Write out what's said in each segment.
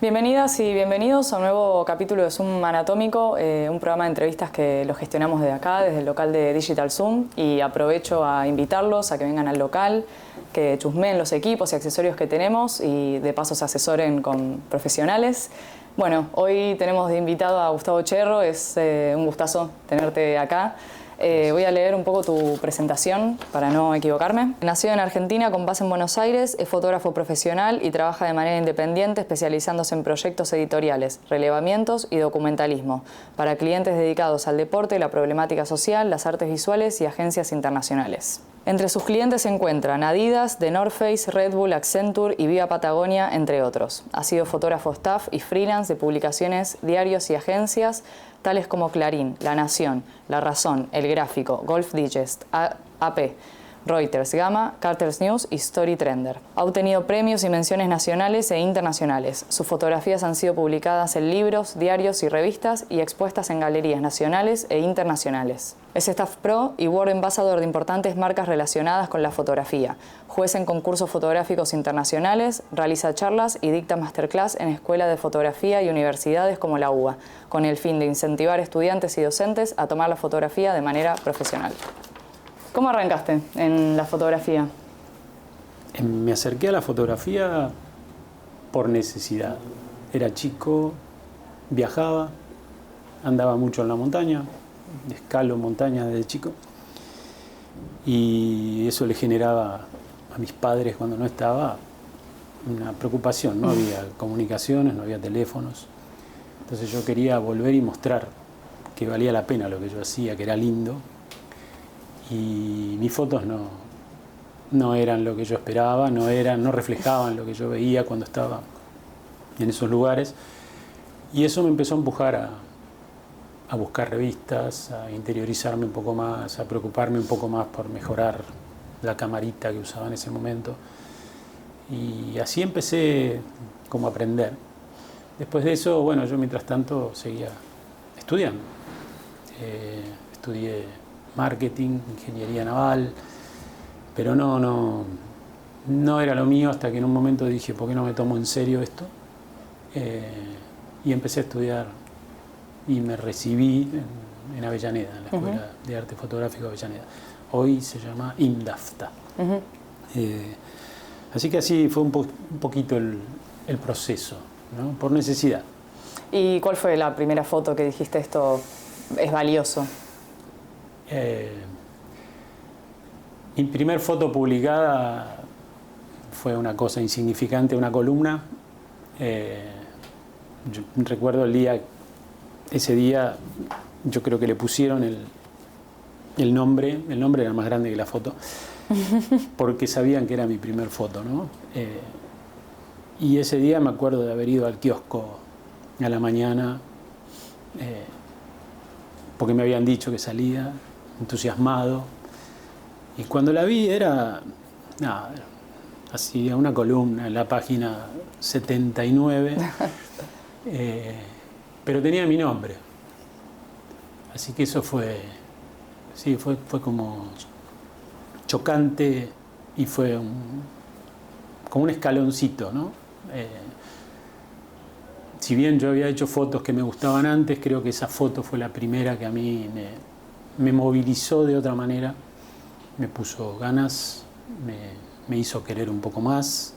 Bienvenidas y bienvenidos a un nuevo capítulo de Zoom Anatómico, un programa de entrevistas que lo gestionamos desde acá, desde el local de Digital Zoom, y aprovecho a invitarlos a que vengan al local, que chusmeen los equipos y accesorios que tenemos y de paso se asesoren con profesionales. Bueno, hoy tenemos de invitado a Gustavo Cherro, es un gustazo tenerte acá. Voy a leer un poco tu presentación para no equivocarme. Nacido en Argentina con base en Buenos Aires, es fotógrafo profesional y trabaja de manera independiente especializándose en proyectos editoriales, relevamientos y documentalismo para clientes dedicados al deporte, la problemática social, las artes visuales y agencias internacionales. Entre sus clientes se encuentran Adidas, The North Face, Red Bull, Accenture y Viva Patagonia, entre otros. Ha sido fotógrafo staff y freelance de publicaciones, diarios y agencias tales como Clarín, La Nación, La Razón, El Gráfico, Golf Digest, AP, Reuters, Gamma, Carter's News y Story Trender. Ha obtenido premios y menciones nacionales e internacionales. Sus fotografías han sido publicadas en libros, diarios y revistas y expuestas en galerías nacionales e internacionales. Es Staff Pro y World Ambassador de importantes marcas relacionadas con la fotografía. Juez en concursos fotográficos internacionales, realiza charlas y dicta masterclass en escuelas de fotografía y universidades como la UBA, con el fin de incentivar estudiantes y docentes a tomar la fotografía de manera profesional. ¿Cómo arrancaste en la fotografía? Me acerqué a la fotografía por necesidad. Era chico, viajaba, andaba mucho en la montaña, escalo montañas desde chico, y eso le generaba a mis padres cuando no estaba una preocupación. No había comunicaciones, no había teléfonos. Entonces yo quería volver y mostrar que valía la pena lo que yo hacía, que era lindo. Y mis fotos no eran lo que yo esperaba, no reflejaban lo que yo veía cuando estaba en esos lugares. Y eso me empezó a empujar a buscar revistas, a interiorizarme un poco más, a preocuparme un poco más por mejorar la camarita que usaba en ese momento. Y así empecé como a aprender. Después de eso, bueno, yo mientras tanto seguía estudiando. Estudié marketing, ingeniería naval, pero no era lo mío, hasta que en un momento dije, ¿por qué no me tomo en serio esto? Y empecé a estudiar y me recibí en Avellaneda, en la Escuela de Arte Fotográfico de Avellaneda. Hoy se llama IMDAFTA. Así que así fue un poquito el proceso, ¿no? Por necesidad. ¿Y cuál fue la primera foto que dijiste esto es valioso? Mi primer foto publicada fue una cosa insignificante, una columna. Yo recuerdo ese día yo creo que le pusieron el nombre era más grande que la foto, porque sabían que era mi primer foto, ¿no? Y ese día me acuerdo de haber ido al kiosco a la mañana, porque me habían dicho que salía, entusiasmado, y cuando la vi era así, una columna en la página 79, pero tenía mi nombre, así que eso fue como chocante y fue como un escaloncito, ¿no? Si bien yo había hecho fotos que me gustaban antes, creo que esa foto fue la primera que a mí me movilizó de otra manera, me puso ganas, me hizo querer un poco más.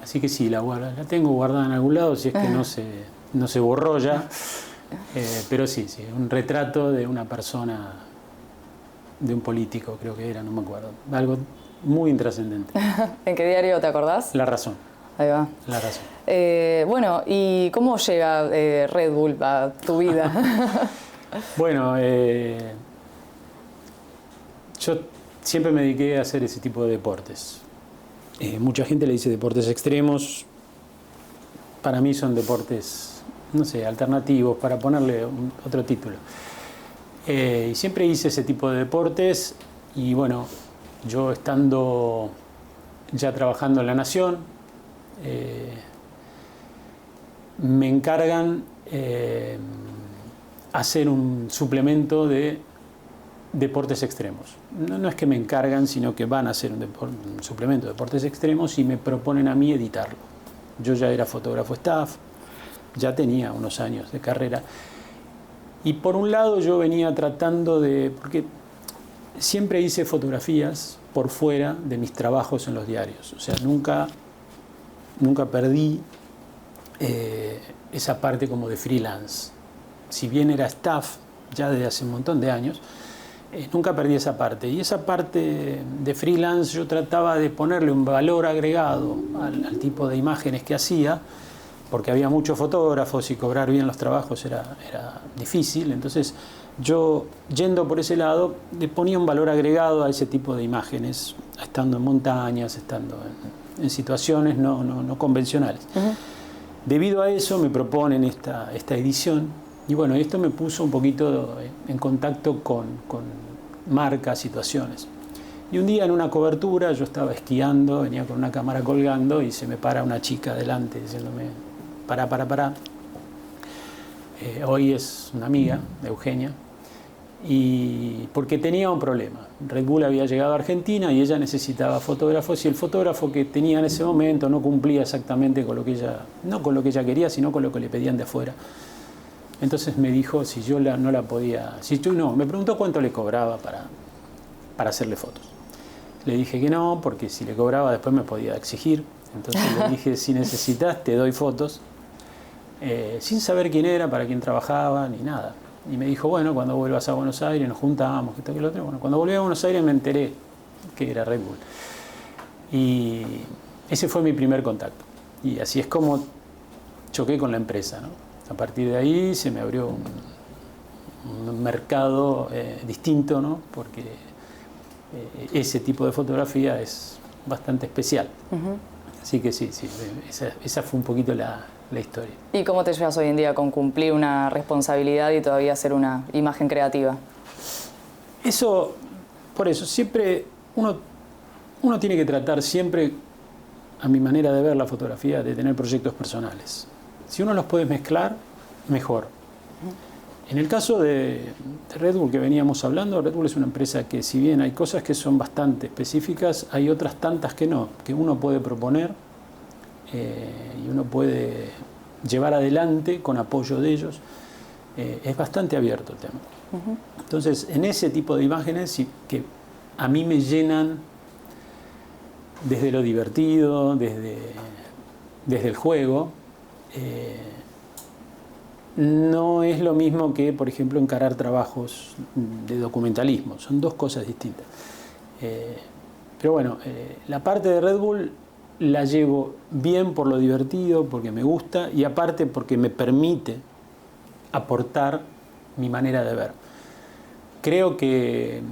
Así que sí, la tengo guardada en algún lado, si es que no se borró ya. Pero sí, un retrato de una persona, de un político creo que era, no me acuerdo. Algo muy intrascendente. ¿En qué diario te acordás? La Razón. Ahí va. La Razón. Bueno, ¿y cómo llega Red Bull a tu vida? Bueno, yo siempre me dediqué a hacer ese tipo de deportes. Mucha gente le dice deportes extremos. Para mí son deportes, no sé, alternativos, para ponerle otro título. Y siempre hice ese tipo de deportes y bueno, yo estando ya trabajando en La Nación, me encargan hacer un suplemento de deportes extremos. No es que me encargan, sino que van a hacer un suplemento de deportes extremos y me proponen a mí editarlo. Yo ya era fotógrafo staff, ya tenía unos años de carrera. Y por un lado yo venía tratando porque siempre hice fotografías por fuera de mis trabajos en los diarios. O sea, nunca perdí esa parte como de freelance. Si bien era staff ya desde hace un montón de años, nunca perdí esa parte. Y esa parte de freelance yo trataba de ponerle un valor agregado al tipo de imágenes que hacía, porque había muchos fotógrafos y cobrar bien los trabajos era difícil. Entonces yo, yendo por ese lado, le ponía un valor agregado a ese tipo de imágenes, estando en montañas, estando en situaciones no convencionales. Uh-huh. Debido a eso me proponen esta edición, y bueno, esto me puso un poquito en contacto con marcas, situaciones. Y un día en una cobertura yo estaba esquiando, venía con una cámara colgando y se me para una chica delante diciéndome: pará. Hoy es una amiga, Eugenia, y porque tenía un problema. Red Bull había llegado a Argentina y ella necesitaba fotógrafos, y el fotógrafo que tenía en ese momento no cumplía exactamente con lo que ella, no con lo que ella quería, sino con lo que le pedían de afuera. Entonces me dijo si yo no la podía, me preguntó cuánto le cobraba para hacerle fotos. Le dije que no, porque si le cobraba después me podía exigir. Entonces le dije: si necesitas te doy fotos, sin saber quién era, para quién trabajaba, ni nada. Y me dijo: bueno, cuando vuelvas a Buenos Aires nos juntamos, que esto, que lo otro. Bueno, cuando volví a Buenos Aires me enteré que era Red Bull. Y ese fue mi primer contacto. Y así es como choqué con la empresa, ¿no? A partir de ahí se me abrió un mercado distinto, ¿no? Porque ese tipo de fotografía es bastante especial. Uh-huh. Así que sí, esa fue un poquito la historia. ¿Y cómo te llevas hoy en día con cumplir una responsabilidad y todavía hacer una imagen creativa? Por eso, siempre uno tiene que tratar siempre, a mi manera de ver la fotografía, de tener proyectos personales. Si uno los puede mezclar, mejor. En el caso de Red Bull que veníamos hablando, Red Bull es una empresa que, si bien hay cosas que son bastante específicas, hay otras tantas que no, que uno puede proponer y uno puede llevar adelante con apoyo de ellos. Es bastante abierto el tema. Uh-huh. Entonces, en ese tipo de imágenes que a mí me llenan desde lo divertido, desde el juego, no es lo mismo que, por ejemplo, encarar trabajos de documentalismo. Son dos cosas distintas. Pero bueno, la parte de Red Bull la llevo bien por lo divertido, porque me gusta, y aparte porque me permite aportar mi manera de ver. Creo que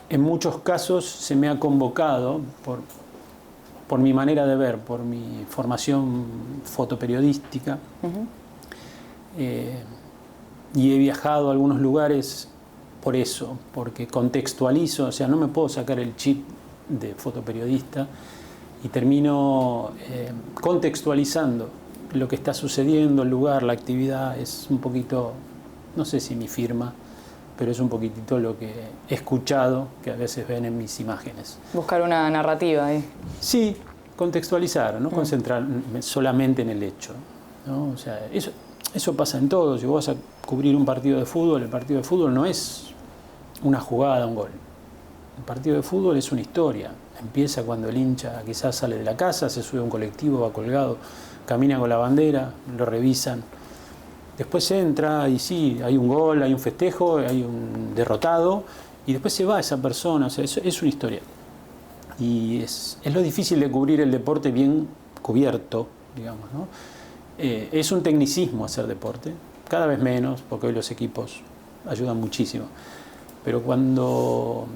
en muchos casos se me ha convocado por mi manera de ver, por mi formación fotoperiodística. Uh-huh. Y he viajado a algunos lugares por eso, porque contextualizo, o sea, no me puedo sacar el chip de fotoperiodista y termino contextualizando lo que está sucediendo, el lugar, la actividad. Es un poquito, no sé si mi firma, pero es un poquitito lo que he escuchado, que a veces ven en mis imágenes. Buscar una narrativa ahí. Sí, contextualizar, no concentrarme solamente en el hecho, ¿no? O sea, eso pasa en todo. Si vos vas a cubrir un partido de fútbol, el partido de fútbol no es una jugada, un gol. El partido de fútbol es una historia. Empieza cuando el hincha quizás sale de la casa, se sube a un colectivo, va colgado, camina con la bandera, lo revisan. Después entra y sí, hay un gol, hay un festejo, hay un derrotado, y después se va esa persona. O sea, es una historia. Y es lo difícil de cubrir el deporte bien cubierto, digamos, ¿no? Es un tecnicismo hacer deporte, cada vez menos, porque hoy los equipos ayudan muchísimo. Pero cuando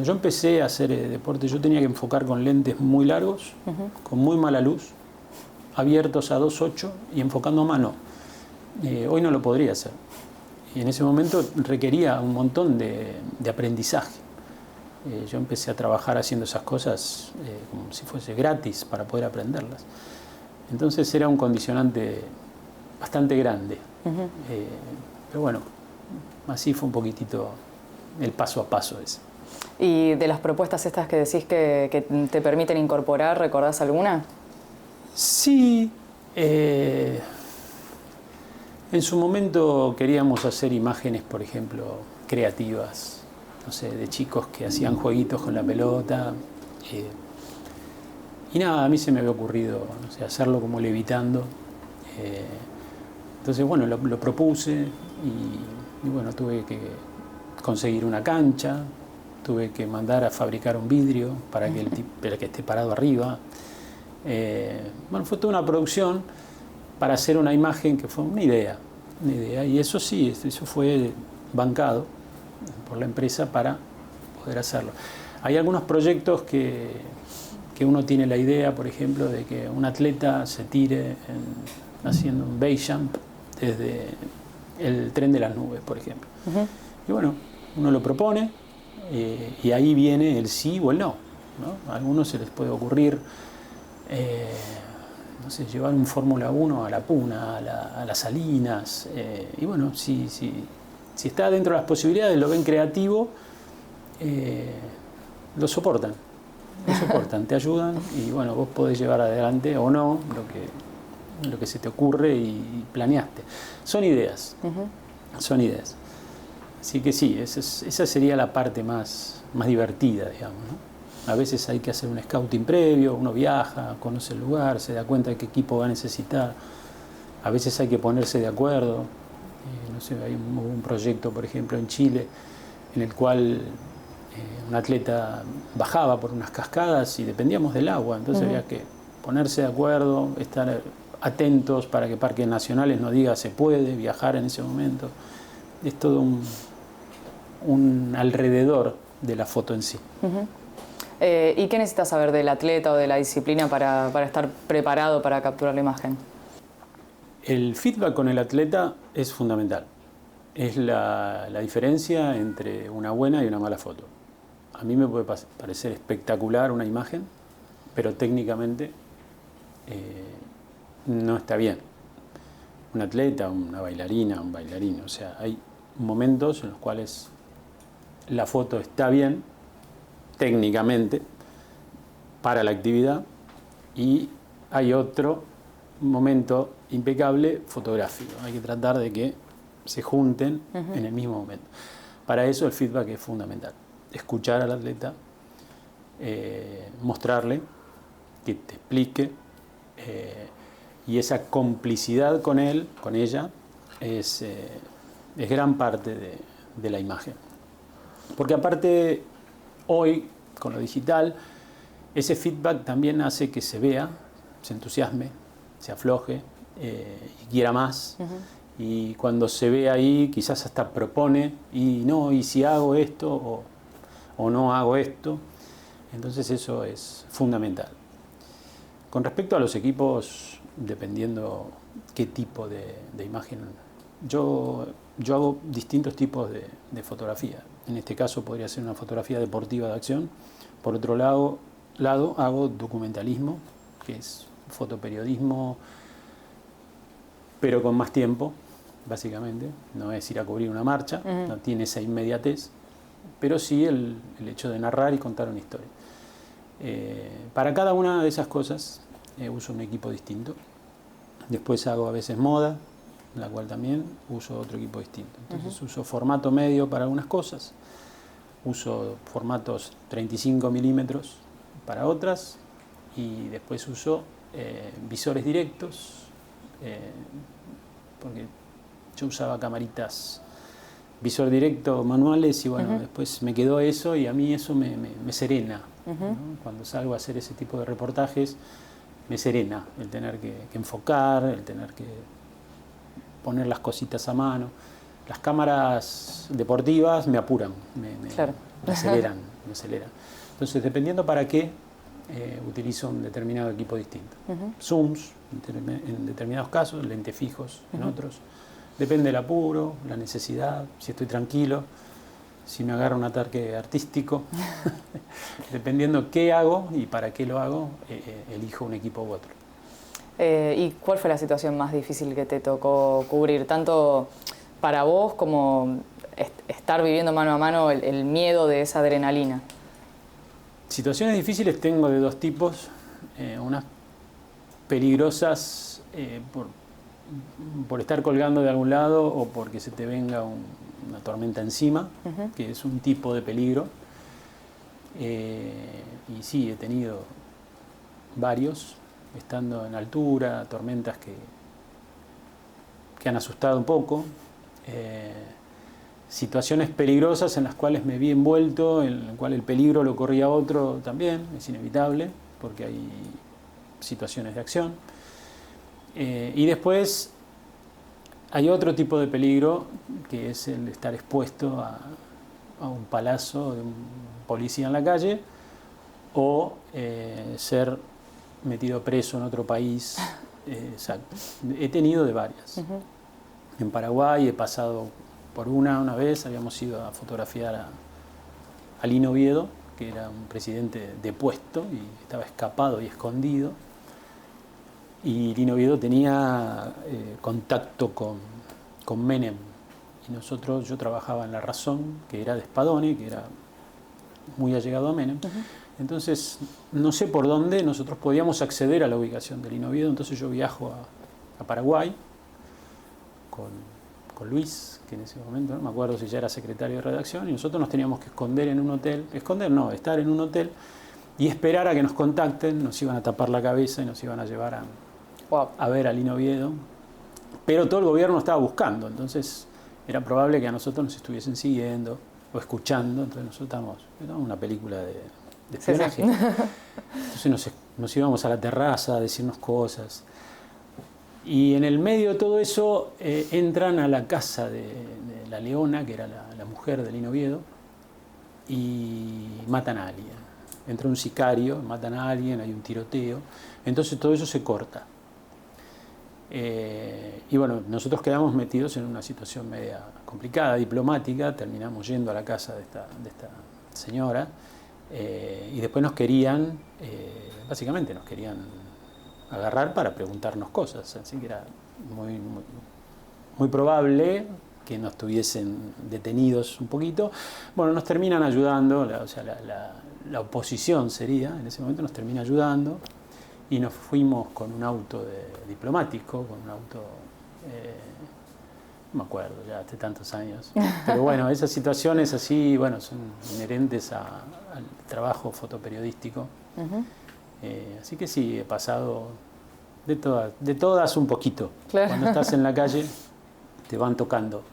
yo empecé a hacer deporte, yo tenía que enfocar con lentes muy largos, uh-huh, con muy mala luz, abiertos a 2.8 y enfocando a mano. Hoy no lo podría hacer. Y en ese momento requería un montón de aprendizaje. Yo empecé a trabajar haciendo esas cosas como si fuese gratis para poder aprenderlas. Entonces era un condicionante bastante grande. Uh-huh. Pero bueno, así fue un poquitito el paso a paso ese. ¿Y de las propuestas estas que decís que te permiten incorporar, recordás alguna? Sí, en su momento queríamos hacer imágenes, por ejemplo, creativas, no sé, de chicos que hacían jueguitos con la pelota. Y nada, a mí se me había ocurrido, no sé, hacerlo como levitando. Entonces, bueno, lo propuse y bueno, tuve que conseguir una cancha, tuve que mandar a fabricar un vidrio para que el que esté parado arriba. Bueno, fue toda una producción para hacer una imagen que fue una idea. Y eso sí, eso fue bancado por la empresa para poder hacerlo. Hay algunos proyectos que uno tiene la idea, por ejemplo, de que un atleta se tire haciendo un base jump desde el tren de las nubes, por ejemplo. Y bueno, uno lo propone y ahí viene el sí o el no, ¿no? A algunos se les puede ocurrir no sé, llevar un Fórmula 1 a la Puna, a las Salinas, y bueno, si está dentro de las posibilidades, lo ven creativo, lo soportan, te ayudan y bueno, vos podés llevar adelante o no lo que se te ocurre y planeaste. Son ideas, son ideas. Así que sí, esa sería la parte más divertida, digamos, ¿no? A veces hay que hacer un scouting previo, uno viaja, conoce el lugar, se da cuenta de qué equipo va a necesitar. A veces hay que ponerse de acuerdo. No sé, hay un proyecto, por ejemplo, en Chile, en el cual un atleta bajaba por unas cascadas y dependíamos del agua. Entonces había que ponerse de acuerdo, estar atentos para que Parques Nacionales nos diga se puede viajar en ese momento. Es todo un alrededor de la foto en sí. ¿Y qué necesitas saber del atleta o de la disciplina para estar preparado para capturar la imagen? El feedback con el atleta es fundamental. Es la diferencia entre una buena y una mala foto. A mí me puede parecer espectacular una imagen, pero técnicamente no está bien. Un atleta, una bailarina, un bailarín, o sea, hay momentos en los cuales la foto está bien, técnicamente, para la actividad, y hay otro momento impecable fotográfico. Hay que tratar de que se junten en el mismo momento. Para eso el feedback es fundamental. Escuchar al atleta, mostrarle, que te explique, y esa complicidad con él, con ella, es gran parte de la imagen. Porque aparte, hoy, con lo digital, ese feedback también hace que se vea, se entusiasme, se afloje y quiera más. Y cuando se ve ahí, quizás hasta propone, y si hago esto o no hago esto. Entonces eso es fundamental. Con respecto a los equipos, dependiendo qué tipo de imagen, yo hago distintos tipos de fotografía. En este caso podría ser una fotografía deportiva de acción. Por otro lado hago documentalismo, que es fotoperiodismo, pero con más tiempo, básicamente. No es ir a cubrir una marcha, no tiene esa inmediatez, pero sí el hecho de narrar y contar una historia. Para cada una de esas cosas uso un equipo distinto. Después hago a veces moda, en la cual también uso otro equipo distinto. Entonces uso formato medio para algunas cosas, uso formatos 35 milímetros para otras, y después uso visores directos, porque yo usaba camaritas visor directo manuales y bueno, después me quedó eso y a mí eso me serena, ¿no? Cuando salgo a hacer ese tipo de reportajes me serena el tener que enfocar, el tener que poner las cositas a mano. Las cámaras deportivas me apuran, Claro. me aceleran. Entonces, dependiendo para qué, utilizo un determinado equipo distinto. Zooms en determinados casos, lentes fijos en otros. Depende del apuro, la necesidad, si estoy tranquilo, si me agarra un ataque artístico. Dependiendo qué hago y para qué lo hago, elijo un equipo u otro. ¿Y cuál fue la situación más difícil que te tocó cubrir? Tanto para vos como estar viviendo mano a mano el miedo de esa adrenalina. Situaciones difíciles tengo de dos tipos. Unas peligrosas por estar colgando de algún lado o porque se te venga una tormenta encima, que es un tipo de peligro. Y sí, he tenido varios, estando en altura, tormentas que han asustado un poco, situaciones peligrosas en las cuales me vi envuelto, en las cuales el peligro lo corría otro también, es inevitable, porque hay situaciones de acción. Y después hay otro tipo de peligro, que es el estar expuesto a un palazo de un policía en la calle, o ser metido preso en otro país. Exacto. He tenido de varias. En Paraguay he pasado por una vez, habíamos ido a fotografiar a Lino Oviedo, que era un presidente depuesto y estaba escapado y escondido. Y Lino Oviedo tenía contacto con Menem. Y yo trabajaba en La Razón, que era de Spadoni, que era muy allegado a Menem. Entonces, no sé por dónde nosotros podíamos acceder a la ubicación de Lino Oviedo. Entonces yo viajo a Paraguay con Luis, que en ese momento no me acuerdo si ya era secretario de redacción, y nosotros nos teníamos que esconder en un hotel, estar en un hotel y esperar a que nos contacten. Nos iban a tapar la cabeza y nos iban a llevar a ver a Lino Oviedo, pero todo el gobierno estaba buscando, entonces era probable que a nosotros nos estuviesen siguiendo o escuchando. Entonces nosotros estábamos una película de espionaje. Sí, sí. Entonces nos íbamos a la terraza a decirnos cosas. Y en el medio de todo eso entran a la casa de la Leona, que era la mujer de Lino Oviedo, y matan a alguien. Entra un sicario, matan a alguien, hay un tiroteo. Entonces todo eso se corta. Y bueno, nosotros quedamos metidos en una situación media complicada, diplomática. Terminamos yendo a la casa de esta señora, y después básicamente nos querían agarrar para preguntarnos cosas, así que era muy probable que nos tuviesen detenidos un poquito. Bueno, nos terminan ayudando, la oposición sería, en ese momento nos termina ayudando, y nos fuimos con un auto diplomático, con un auto, no me acuerdo ya hace tantos años, pero bueno, esas situaciones así, bueno, son inherentes al trabajo fotoperiodístico. Así que sí, he pasado de todas un poquito. Claro. Cuando estás en la calle te van tocando.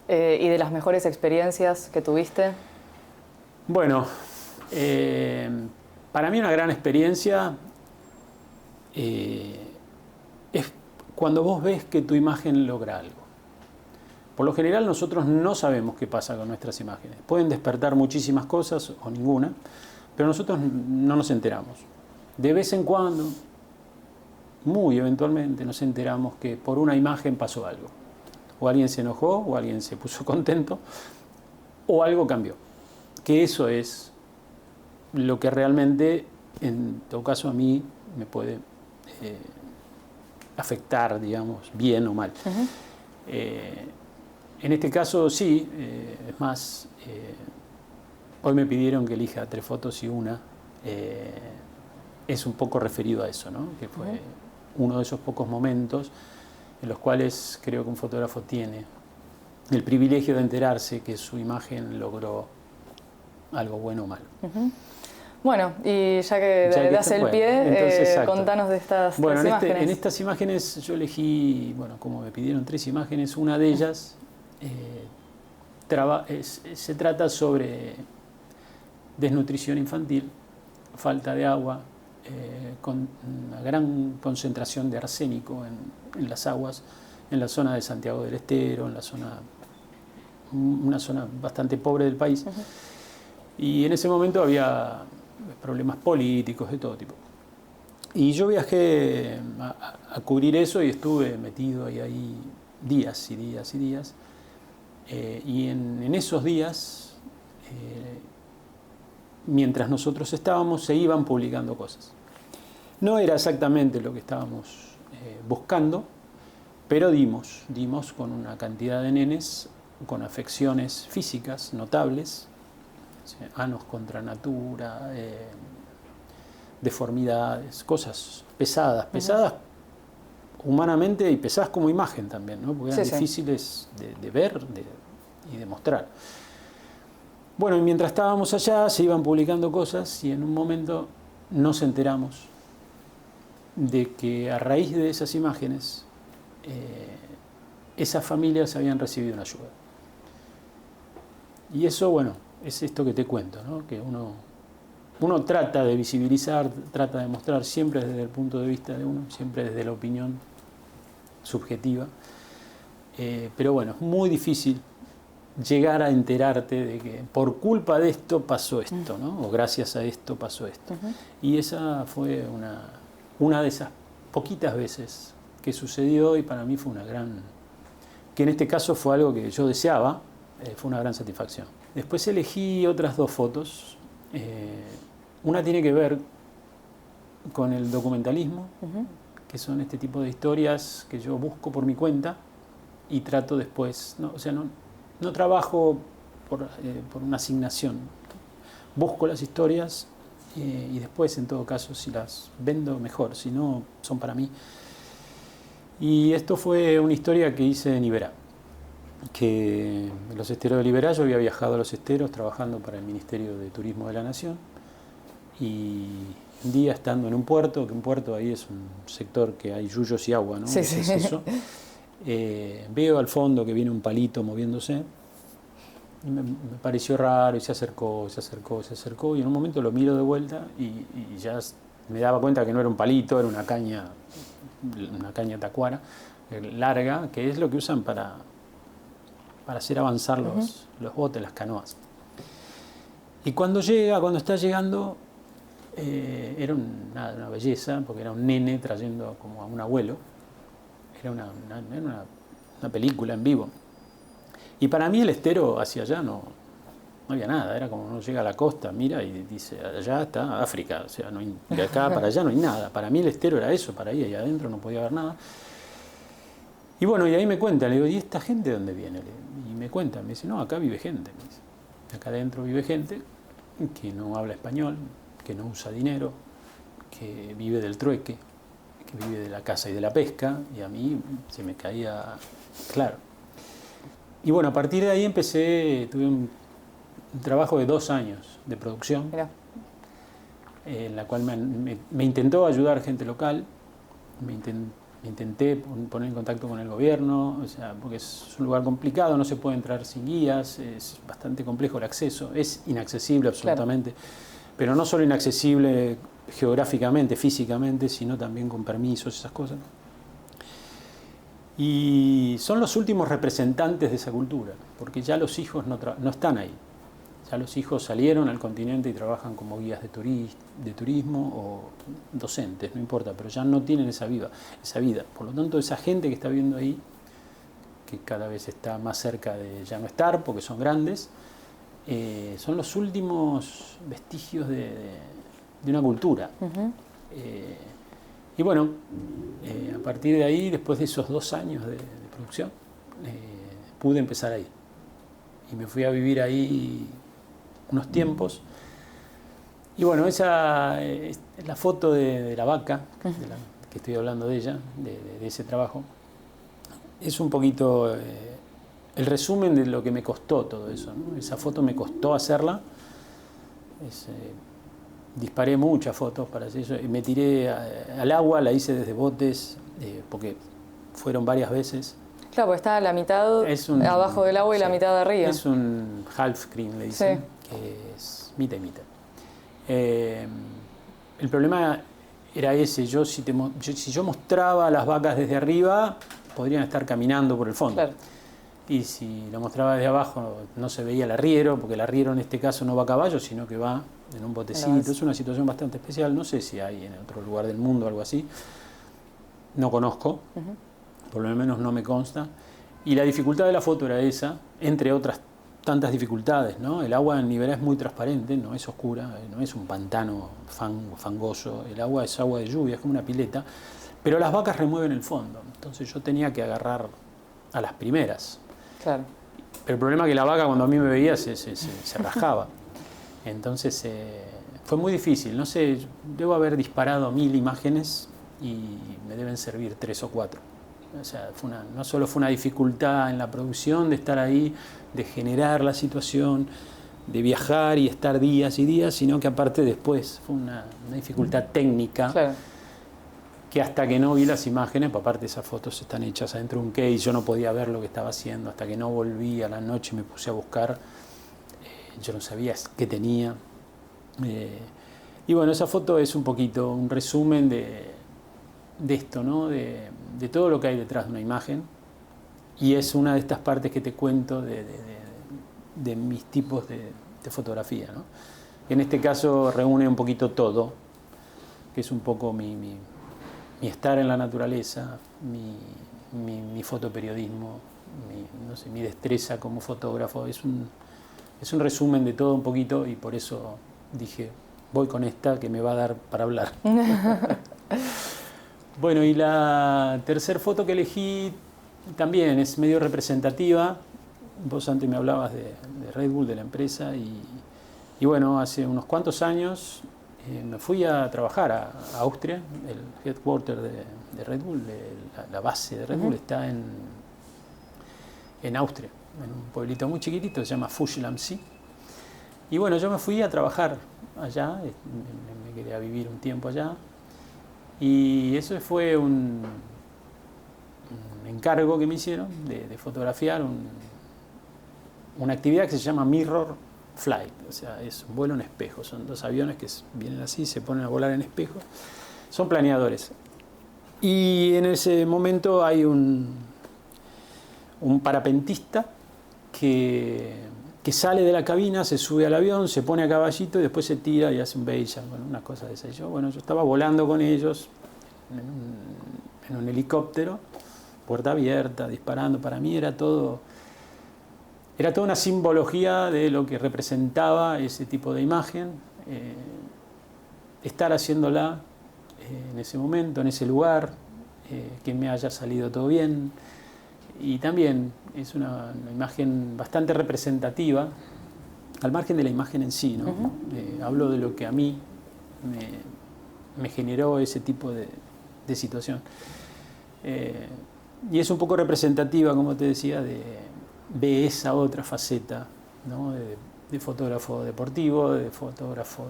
¿Y de las mejores experiencias que tuviste? Bueno, para mí una gran experiencia es cuando vos ves que tu imagen logra algo. Por lo general nosotros no sabemos qué pasa con nuestras imágenes. Pueden despertar muchísimas cosas o ninguna, pero nosotros no nos enteramos. De vez en cuando, muy eventualmente, nos enteramos que por una imagen pasó algo. O alguien se enojó, o alguien se puso contento, o algo cambió. Que eso es lo que realmente, en todo caso, a mí me puede afectar, digamos, bien o mal. En este caso, sí, es más, hoy me pidieron que elija 3 fotos y una es un poco referido a eso, ¿no? Que fue uno de esos pocos momentos en los cuales creo que un fotógrafo tiene el privilegio de enterarse que su imagen logró algo bueno o malo. Bueno, y ya que das el pie, contanos de estas 3 imágenes. En estas imágenes yo elegí, como me pidieron 3 imágenes, una de ellas se trata sobre desnutrición infantil, falta de agua, con una gran concentración de arsénico en las aguas, en la zona de Santiago del Estero, una zona bastante pobre del país. Y en ese momento había problemas políticos de todo tipo. Y yo viajé a cubrir eso y estuve metido ahí días y días y días. Y en esos días, mientras nosotros estábamos, se iban publicando cosas. No era exactamente lo que estábamos buscando, pero dimos con una cantidad de nenes con afecciones físicas notables, Anos contra Natura, deformidades, cosas pesadas humanamente y pesadas como imagen también, ¿no? Porque eran difíciles de ver y de mostrar. Bueno, y mientras estábamos allá se iban publicando cosas y en un momento nos enteramos de que a raíz de esas imágenes esas familias habían recibido una ayuda. Y eso, bueno, es esto que te cuento, ¿no? Que uno trata de visibilizar, trata de mostrar siempre desde el punto de vista de uno, siempre desde la opinión subjetiva. Pero bueno, es muy difícil llegar a enterarte de que por culpa de esto pasó esto, ¿no? O gracias a esto pasó esto. Y esa fue una de esas poquitas veces que sucedió y para mí fue una gran... que en este caso fue algo que yo deseaba, fue una gran satisfacción. Después elegí otras 2 fotos. Una tiene que ver con el documentalismo, que son este tipo de historias que yo busco por mi cuenta y trato después, no trabajo por una asignación, busco las historias y después en todo caso si las vendo mejor, si no son para mí. Y esto fue una historia que hice en Iberá, que en los esteros de Iberá yo había viajado a los esteros trabajando para el Ministerio de Turismo de la Nación y un día estando en un puerto, que un puerto ahí es un sector que hay yuyos y agua, ¿no? Sí, Es eso. Veo al fondo que viene un palito moviéndose y me pareció raro y se acercó y en un momento lo miro de vuelta y ya me daba cuenta que no era un palito, era una caña tacuara larga, que es lo que usan para hacer avanzar los botes, las canoas. Y cuando está llegando, era una belleza, porque era un nene trayendo como a un abuelo. Era una película en vivo. Y para mí el estero hacia allá no había nada, era como uno llega a la costa, mira y dice, allá está África, o sea, de acá para allá no hay nada. Para mí el estero era eso, para ahí adentro no podía haber nada. Y bueno, y ahí me cuenta, le digo, ¿y esta gente de dónde viene? Y me cuenta, me dice, no, acá vive gente. Me dice, acá adentro vive gente que no habla español, que no usa dinero, que vive del trueque, que vive de la caza y de la pesca, y a mí se me caía claro. Y bueno, a partir de ahí tuve un trabajo de 2 años de producción, en la cual me intentó ayudar gente local, me intenté poner en contacto con el gobierno, o sea, porque es un lugar complicado, no se puede entrar sin guías, es bastante complejo el acceso, es inaccesible absolutamente, pero no solo inaccesible geográficamente, físicamente, sino también con permisos, esas cosas. Y son los últimos representantes de esa cultura, porque ya los hijos no están ahí. Ya los hijos salieron al continente y trabajan como guías de turismo o docentes, no importa, pero ya no tienen esa vida. Por lo tanto, esa gente que está viviendo ahí, que cada vez está más cerca de ya no estar, porque son grandes, son los últimos vestigios de una cultura. Y bueno, a partir de ahí, después de esos 2 años de producción, pude empezar ahí. Y me fui a vivir ahí unos tiempos. Y bueno, esa es la foto de la vaca, que estoy hablando de ella, de ese trabajo. Es un poquito el resumen de lo que me costó todo eso, ¿no? Esa foto me costó hacerla. Disparé muchas fotos para hacer eso y me tiré al agua, la hice desde botes, porque fueron varias veces. Claro, porque está la mitad abajo del agua y la mitad de arriba. Es un half screen, le dicen, que es mitad y mitad. El problema era ese, si yo mostraba las vacas desde arriba, podrían estar caminando por el fondo. Claro. Y si lo mostraba desde abajo no se veía el arriero, porque el arriero en este caso no va a caballo, sino que va en un botecito. Es una situación bastante especial, no sé si hay en otro lugar del mundo algo así. No conozco, por lo menos no me consta. Y la dificultad de la foto era esa, entre otras tantas dificultades, ¿no? El agua en Iberá es muy transparente, no es oscura, no es un pantano fangoso. El agua es agua de lluvia, es como una pileta, pero las vacas remueven el fondo. Entonces yo tenía que agarrar a las primeras. Claro. Pero el problema es que la vaca cuando a mí me veía se rajaba. Entonces fue muy difícil, no sé, debo haber disparado 1000 imágenes y me deben servir 3 o 4. O sea, no solo fue una dificultad en la producción de estar ahí, de generar la situación, de viajar y estar días y días, sino que aparte después fue una dificultad técnica. Claro. Que hasta que no vi las imágenes, pues aparte esas fotos están hechas adentro de un case, yo no podía ver lo que estaba haciendo, hasta que no volví a la noche y me puse a buscar, yo no sabía qué tenía. Y bueno, esa foto es un poquito un resumen de esto, ¿no? De todo lo que hay detrás de una imagen, y es una de estas partes que te cuento de mis tipos de fotografía, ¿no? En este caso reúne un poquito todo, que es un poco mi estar en la naturaleza, mi fotoperiodismo, no sé, mi destreza como fotógrafo. Es un resumen de todo un poquito, y por eso dije, voy con esta que me va a dar para hablar. Bueno, y la tercera foto que elegí también es medio representativa. Vos antes me hablabas de Red Bull, de la empresa, y bueno, hace unos cuantos años me fui a trabajar a Austria. El headquarter de Red Bull, la base de Red Bull está en Austria, en un pueblito muy chiquitito que se llama Fuschl am See. Y bueno, yo me fui a trabajar allá, me quedé a vivir un tiempo allá, y eso fue un encargo que me hicieron de fotografiar una actividad que se llama Mirror Flight, o sea, es un vuelo en espejo. Son 2 aviones que vienen así, se ponen a volar en espejo, son planeadores. Y en ese momento hay un parapentista que sale de la cabina, se sube al avión, se pone a caballito y después se tira y hace un base jump, bueno, una cosa de esa. Yo estaba volando con ellos en un helicóptero, puerta abierta, disparando. Para mí era toda una simbología de lo que representaba ese tipo de imagen, estar haciéndola en ese momento, en ese lugar, que me haya salido todo bien. Y también es una imagen bastante representativa, al margen de la imagen en sí, ¿no? Hablo de lo que a mí me generó ese tipo de situación. Y es un poco representativa, como te decía, de esa otra faceta, ¿no? De fotógrafo deportivo, de fotógrafo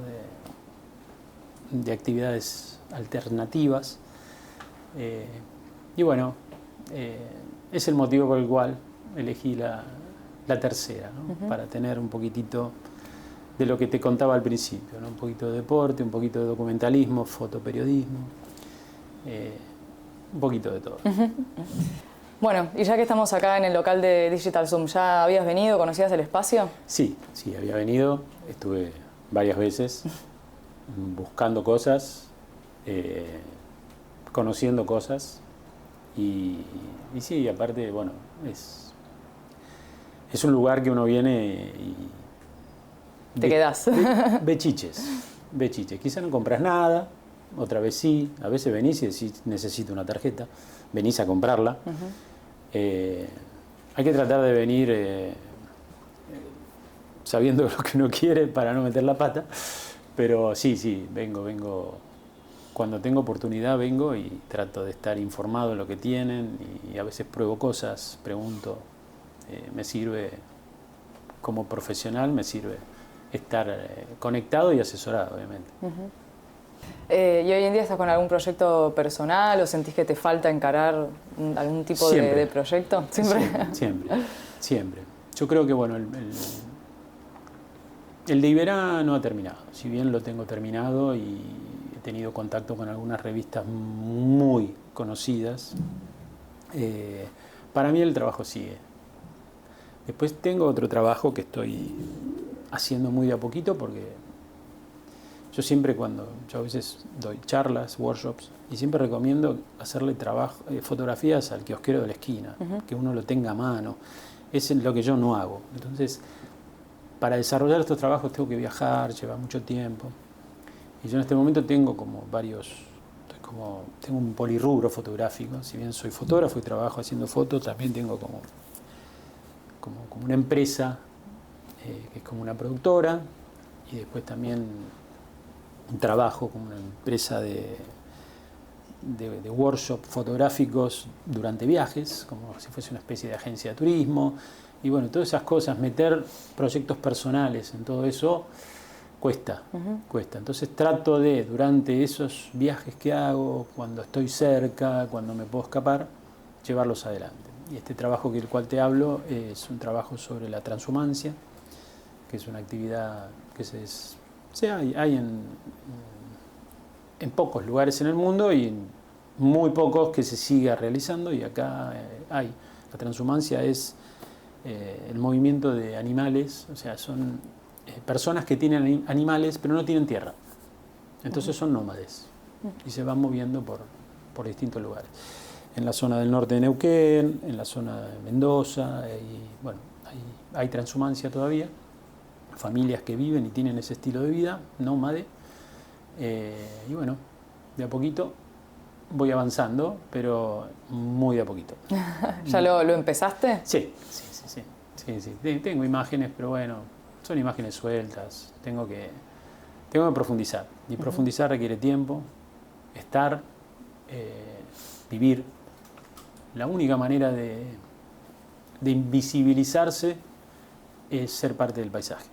de actividades alternativas. Y bueno, es el motivo por el cual elegí la tercera, ¿no? Para tener un poquitito de lo que te contaba al principio, ¿no? Un poquito de deporte, un poquito de documentalismo, fotoperiodismo, un poquito de todo. Bueno, y ya que estamos acá en el local de Digital Zoom, ¿ya habías venido? ¿Conocías el espacio? Sí, había venido, estuve varias veces buscando cosas, conociendo cosas, y sí, aparte, bueno, es un lugar que uno viene y te quedás. Ve chiches. Quizá no compras nada, otra vez sí, a veces venís y decís, necesito una tarjeta, venís a comprarla. Hay que tratar de venir sabiendo lo que uno quiere para no meter la pata, pero sí, vengo. Cuando tengo oportunidad vengo y trato de estar informado de lo que tienen, y a veces pruebo cosas, pregunto. Me sirve como profesional, me sirve estar conectado y asesorado, obviamente. ¿Y hoy en día estás con algún proyecto personal o sentís que te falta encarar algún tipo de proyecto? Siempre. Yo creo que bueno, el de Iberá no ha terminado. Si bien lo tengo terminado y he tenido contacto con algunas revistas muy conocidas, para mí el trabajo sigue. Después tengo otro trabajo que estoy haciendo muy de a poquito, porque yo a veces doy charlas, workshops, y siempre recomiendo hacerle fotografías al kiosquero de la esquina, que uno lo tenga a mano. Es lo que yo no hago. Entonces, para desarrollar estos trabajos tengo que viajar, lleva mucho tiempo. Y yo en este momento tengo tengo un polirrubro fotográfico. Si bien soy fotógrafo y trabajo haciendo fotos, también tengo como una empresa que es como una productora, y después también un trabajo con una empresa de workshop fotográficos durante viajes, como si fuese una especie de agencia de turismo. Y bueno, todas esas cosas, meter proyectos personales en todo eso cuesta, cuesta. Entonces trato de, durante esos viajes que hago, cuando estoy cerca, cuando me puedo escapar, llevarlos adelante. Y este trabajo del cual te hablo es un trabajo sobre la transhumancia, que es una actividad que hay en pocos lugares en el mundo y en muy pocos que se siga realizando, y acá hay. La transhumancia es el movimiento de animales, o sea, son personas que tienen animales pero no tienen tierra, entonces son nómades y se van moviendo por distintos lugares. En la zona del norte de Neuquén, en la zona de Mendoza, y bueno, hay transhumancia todavía, familias que viven y tienen ese estilo de vida nómade, y bueno, de a poquito voy avanzando, pero muy de a poquito. ¿Ya lo empezaste? Sí. Tengo imágenes, pero bueno, son imágenes sueltas. Tengo que profundizar. Y profundizar requiere tiempo, estar, vivir. La única manera de invisibilizarse es ser parte del paisaje.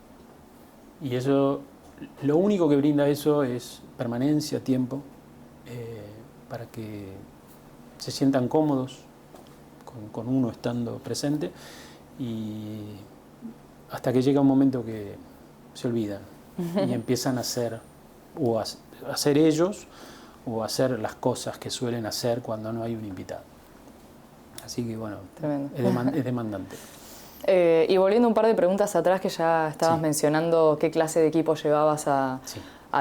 Y eso, lo único que brinda eso es permanencia, tiempo, para que se sientan cómodos con uno estando presente, y hasta que llega un momento que se olvidan y empiezan a hacer, o a hacer ellos, o a hacer las cosas que suelen hacer cuando no hay un invitado. Así que bueno, es demandante. Y volviendo un par de preguntas atrás, que ya estabas mencionando qué clase de equipo llevabas a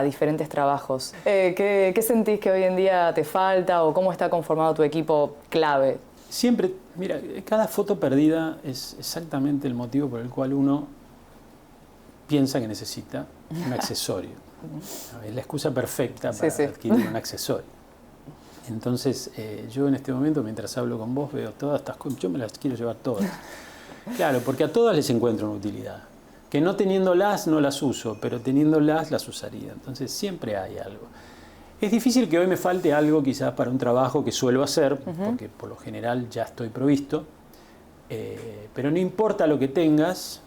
diferentes trabajos. ¿Qué sentís que hoy en día te falta, o cómo está conformado tu equipo clave? Siempre, mira, cada foto perdida es exactamente el motivo por el cual uno piensa que necesita un accesorio. Es la excusa perfecta para adquirir un accesorio. Entonces, yo en este momento, mientras hablo con vos, veo todas estas cosas, yo me las quiero llevar todas. Claro, porque a todas les encuentro una utilidad. Que no teniéndolas no las uso, pero teniéndolas las usaría. Entonces siempre hay algo. Es difícil que hoy me falte algo quizás para un trabajo que suelo hacer, porque por lo general ya estoy provisto, pero no importa lo que tengas,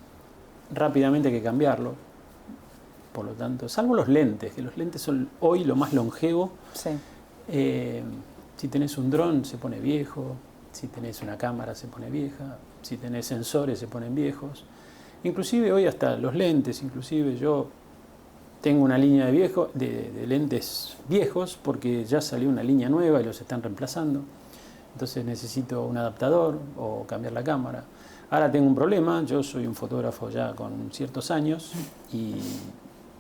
rápidamente hay que cambiarlo. Por lo tanto, salvo los lentes, que los lentes son hoy lo más longevo. Sí. Si tenés un dron se pone viejo, si tenés una cámara se pone vieja, si tenés sensores se ponen viejos. Inclusive hoy hasta los lentes, inclusive yo tengo una línea de lentes viejos porque ya salió una línea nueva y los están reemplazando. Entonces necesito un adaptador o cambiar la cámara. Ahora tengo un problema, yo soy un fotógrafo ya con ciertos años y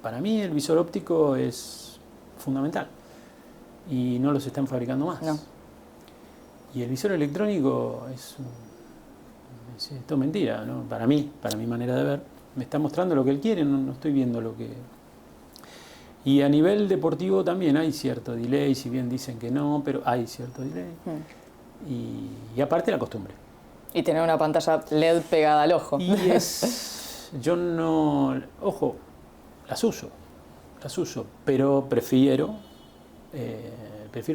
para mí el visor óptico es fundamental y no los están fabricando más. No. Y el visor electrónico es esto es mentira, ¿no? Para mí, para mi manera de ver, me está mostrando lo que él quiere, no estoy viendo lo que... Y a nivel deportivo también hay cierto delay, si bien dicen que no, pero hay cierto delay. Y aparte la costumbre. Y tener una pantalla LED pegada al ojo. Y yo no... Ojo, las uso, pero prefiero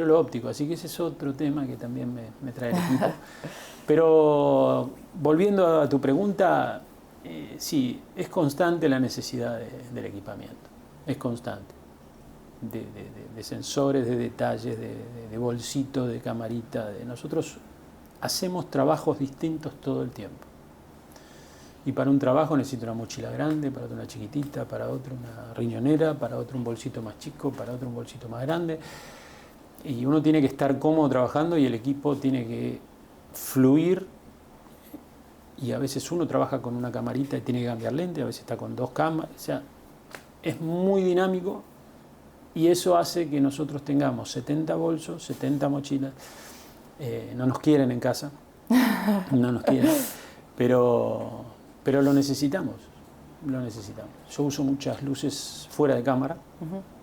lo óptico, así que ese es otro tema que también me trae el equipo. Pero volviendo a tu pregunta, sí, es constante la necesidad del equipamiento, es constante, de sensores, de detalles, de bolsitos, de camarita. Nosotros hacemos trabajos distintos todo el tiempo. Y para un trabajo necesito una mochila grande, para otro una chiquitita, para otro una riñonera, para otro un bolsito más chico, para otro un bolsito más grande. Y uno tiene que estar cómodo trabajando y el equipo tiene que fluir, y a veces uno trabaja con una camarita y tiene que cambiar lente, a veces está con dos cámaras, o sea, es muy dinámico y eso hace que nosotros tengamos 70 bolsos, 70 mochilas, no nos quieren en casa, no nos quieren, pero lo necesitamos, Yo uso muchas luces fuera de cámara,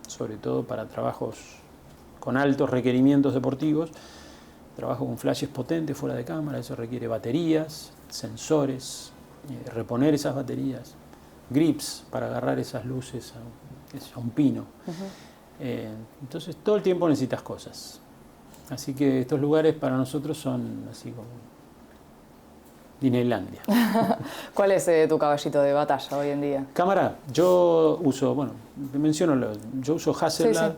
sobre todo para trabajos con altos requerimientos deportivos. Trabajo con flashes potentes fuera de cámara, eso requiere baterías, sensores, reponer esas baterías. grips para agarrar esas luces a un pino. Entonces todo el tiempo necesitas cosas. Así que estos lugares para nosotros son así como Disneylandia. ¿Cuál es tu caballito de batalla hoy en día? Cámara, yo uso, bueno, te menciono, yo uso Hasselblad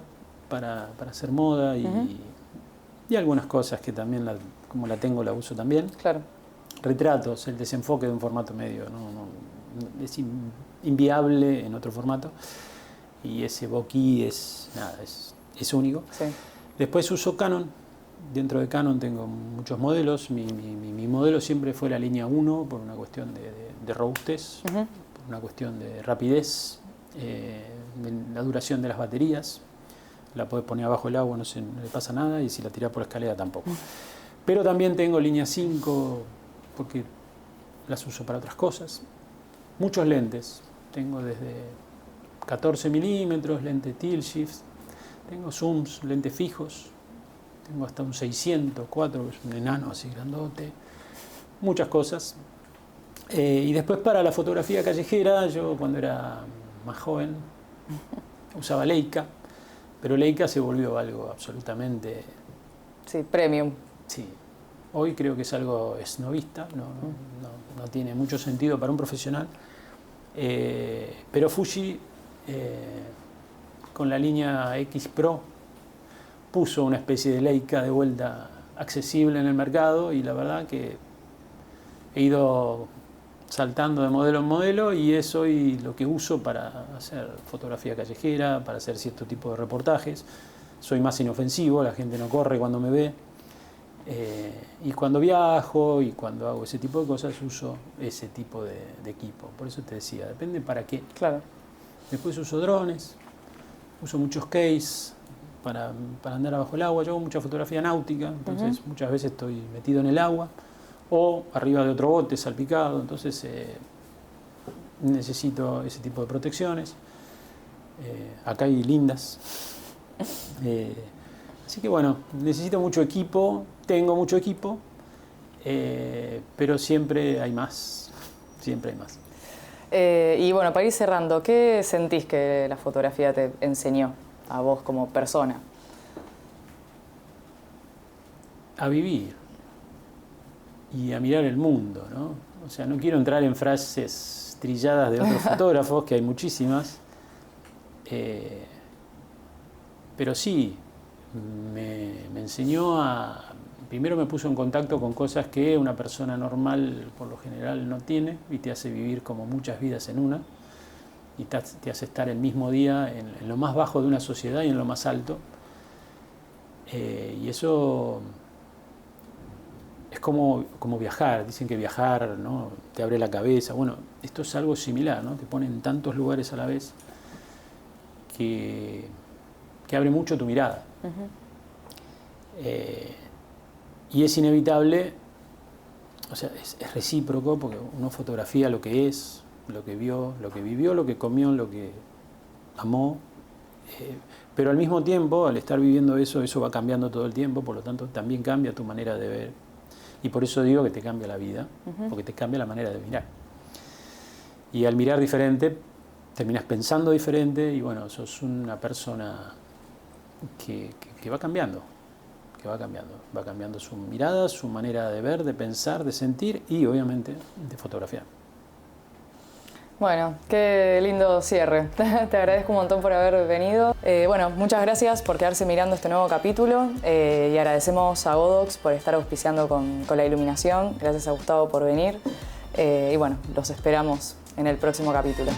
para hacer moda y algunas cosas que también, como la tengo, la uso también. Claro. Retratos, el desenfoque de un formato medio, es inviable en otro formato. Y ese bokeh es único. Sí. Después uso Canon. Dentro de Canon tengo muchos modelos. Mi modelo siempre fue la línea 1 por una cuestión de robustez, por una cuestión de rapidez, de la duración de las baterías. La podés poner abajo el agua, no le pasa nada, y si la tirás por la escalera tampoco. Pero también tengo línea 5 porque las uso para otras cosas. Muchos lentes. Tengo desde 14 milímetros, lente tilt shift. Tengo zooms, lentes fijos. Tengo hasta un 604, que es un enano así grandote. Muchas cosas. Y después para la fotografía callejera, yo cuando era más joven usaba Leica, pero Leica se volvió algo absolutamente... Sí, premium. Sí. Hoy creo que es algo esnovista, no tiene mucho sentido para un profesional. Pero Fuji, con la línea X Pro, puso una especie de Leica de vuelta accesible en el mercado, y la verdad que he ido saltando de modelo en modelo, y es hoy lo que uso para hacer fotografía callejera, para hacer cierto tipo de reportajes. Soy más inofensivo, la gente no corre cuando me ve. Y cuando viajo y cuando hago ese tipo de cosas uso ese tipo de equipo. Por eso te decía, depende para qué. Claro. Después uso drones, uso muchos case para andar abajo el agua. Yo hago mucha fotografía náutica, entonces muchas veces estoy metido en el agua o arriba de otro bote salpicado, entonces necesito ese tipo de protecciones. Acá hay lindas. Así que bueno, necesito mucho equipo, tengo mucho equipo, pero siempre hay más, siempre hay más. Y bueno, para ir cerrando, ¿qué sentís que la fotografía te enseñó a vos como persona? A vivir y a mirar el mundo, ¿no? O sea, no quiero entrar en frases trilladas de otros fotógrafos, que hay muchísimas, pero sí, me enseñó primero me puso en contacto con cosas que una persona normal por lo general no tiene, y te hace vivir como muchas vidas en una, y te hace estar el mismo día en lo más bajo de una sociedad y en lo más alto. Y eso es como viajar. Dicen que viajar, ¿no?, te abre la cabeza. Bueno, esto es algo similar, ¿no? Te pone en tantos lugares a la vez que abre mucho tu mirada. Y es inevitable, o sea, es recíproco, porque uno fotografía lo que es, lo que vio, lo que vivió, lo que comió, lo que amó, pero al mismo tiempo, al estar viviendo eso va cambiando todo el tiempo, por lo tanto también cambia tu manera de ver, y por eso digo que te cambia la vida, porque te cambia la manera de mirar. Y al mirar diferente, terminas pensando diferente, y bueno, sos una persona que va cambiando. Va cambiando su mirada, su manera de ver, de pensar, de sentir y obviamente de fotografiar. Bueno, qué lindo cierre. Te agradezco un montón por haber venido. Bueno, muchas gracias por quedarse mirando este nuevo capítulo, y agradecemos a Godox por estar auspiciando con la iluminación. Gracias a Gustavo por venir, y bueno, los esperamos en el próximo capítulo.